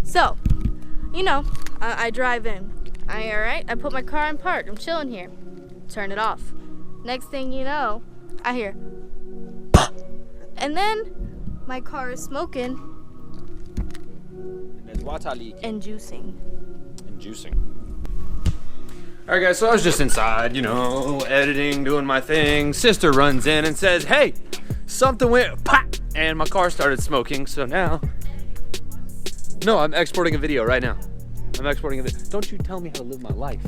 So, you know, I drive in. Alright, I put my car in park. I'm chilling here. Turn it off. Next thing you know, I hear and then my car is smoking and there's water leaking and juicing. All right, guys, so I was just inside, you know, editing, doing my thing. Sister runs in and says, hey, something went pop, and my car started smoking. So now, no, I'm exporting a video right now. I'm exporting a video. Don't you tell me how to live my life.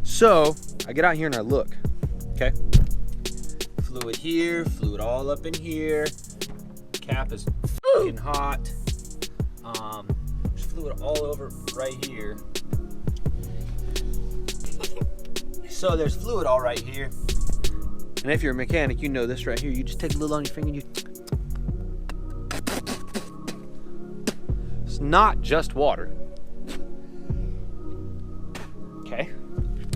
So I get out here and I look, okay? Fluid here, fluid all up in here. Cap is fucking hot. There's fluid all over right here. So there's fluid all right here. And if you're a mechanic, you know this right here. You just take a little on your finger and you... It's not just water. Okay.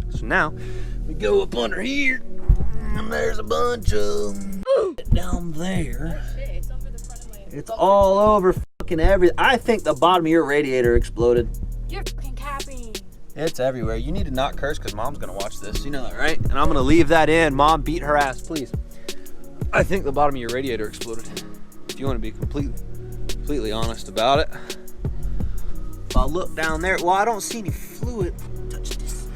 So now we go up under here and there's a bunch of down there. Oh, shit, it's over the front of my... It's all over fucking everything. I think the bottom of your radiator exploded. You're fucking capping. It's everywhere. You need to not curse because Mom's gonna watch this. You know that, right? And I'm gonna leave that in. Mom, beat her ass, please. I think the bottom of your radiator exploded. If you want to be completely honest about it. If I look down there, well, I don't see any fluid. Touch this.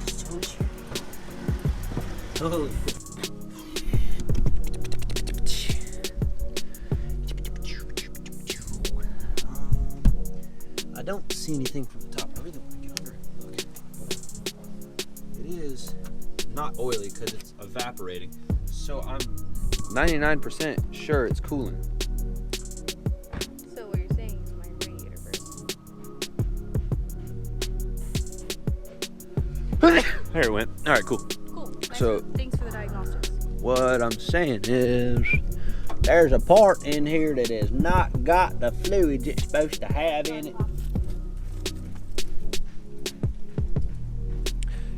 Oh. I don't see anything from the top. I really want to get under it. Look. It is not oily because it's evaporating. So I'm 99% sure it's cooling. So what you're saying is my radiator burst. There it went. All right, cool. Cool. So thanks for the diagnostics. what I'm saying is there's a part in here that has not got the fluids it's supposed to have in it.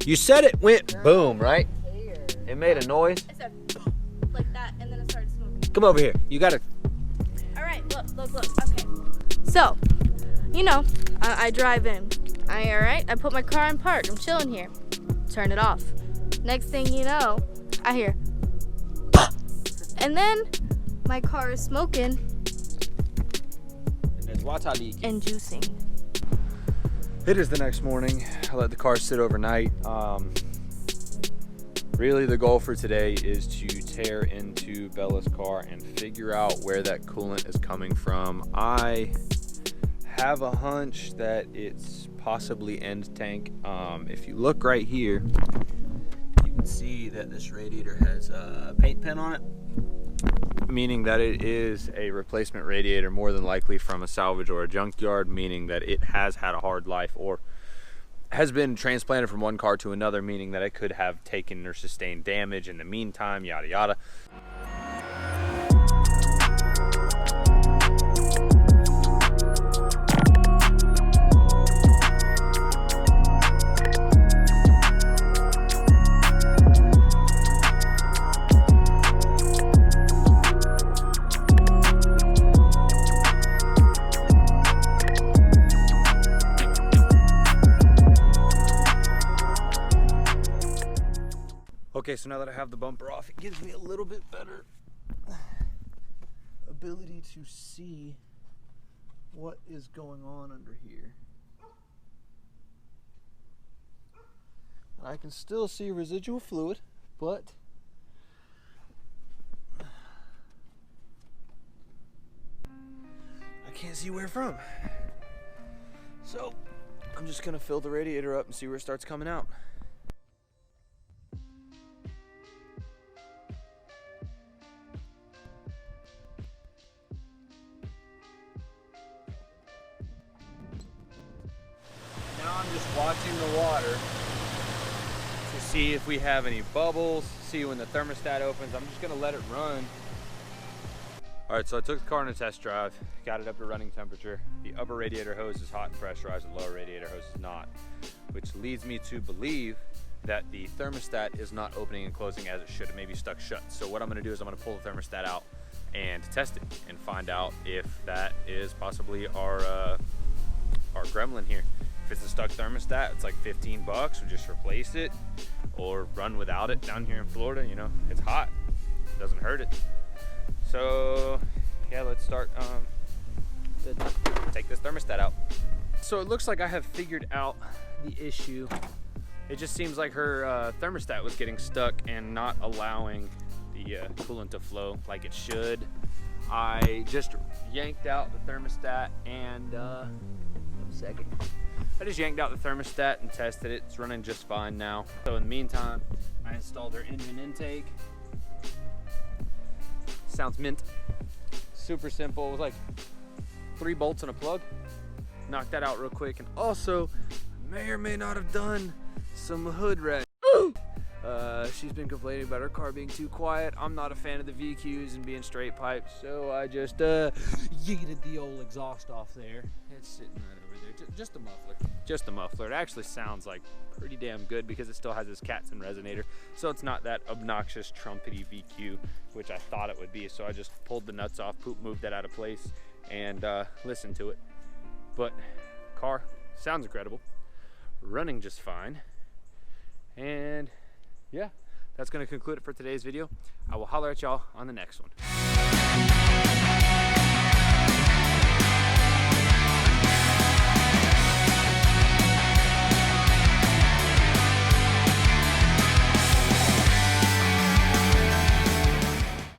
You said it went boom, right? It made a noise. I said like that, and then it started smoking. Come over here. You gotta. All right, look. Okay. So, you know, I drive in. Alright, I put my car in park. I'm chilling here. Turn it off. Next thing you know, I hear and then my car is smoking And there's water leaking. and juicing. It is the next morning. I let the car sit overnight. Really the goal for today is to tear into Bella's car and figure out where that coolant is coming from. I have a hunch that it's possibly end tank. If you look right here, you can see that this radiator has a paint pen on it, meaning that it is a replacement radiator, more than likely from a salvage or a junkyard, meaning that it has had a hard life or has been transplanted from one car to another, meaning that it could have taken or sustained damage in the meantime, yada yada. Okay, so now that I have the bumper off, it gives me a little bit better ability to see what is going on under here. And I can still see residual fluid, but I can't see where from. So I'm just gonna fill the radiator up and see where it starts coming out. Now I'm just watching the water to see if we have any bubbles, see when the thermostat opens. I'm just gonna let it run. All right, so I took the car on a test drive, got it up to running temperature. The upper radiator hose is hot and pressurized, the lower radiator hose is not, which leads me to believe that the thermostat is not opening and closing as it should. It may be stuck shut. So what I'm gonna do is I'm gonna pull the thermostat out and test it and find out if that is possibly our gremlin here. If it's a stuck thermostat, it's like 15 bucks. We just replace it or run without it down here in Florida. You know, it's hot, it doesn't hurt it. So yeah, let's start take this thermostat out. So it looks like I have figured out the issue. It just seems like her thermostat was getting stuck and not allowing the coolant to flow like it should. I just yanked out the thermostat and I just yanked out the thermostat and tested it. It's running just fine now. So in the meantime, I installed her engine intake. Sounds mint. Super simple. It was like 3 bolts and a plug. Knocked that out real quick, and also may or may not have done some hood rag. She's been complaining about her car being too quiet. I'm not a fan of the VQs and being straight piped, so I just yeeted the old exhaust off there. It's sitting right over there. Just a muffler. Just a muffler. It actually sounds like pretty damn good because it still has this Katzen resonator, so it's not that obnoxious trumpety VQ, which I thought it would be. So I just pulled the nuts off, moved that out of place, and listened to it. But car sounds incredible, running just fine, and yeah, that's going to conclude it for today's video. I will holler at y'all on the next one.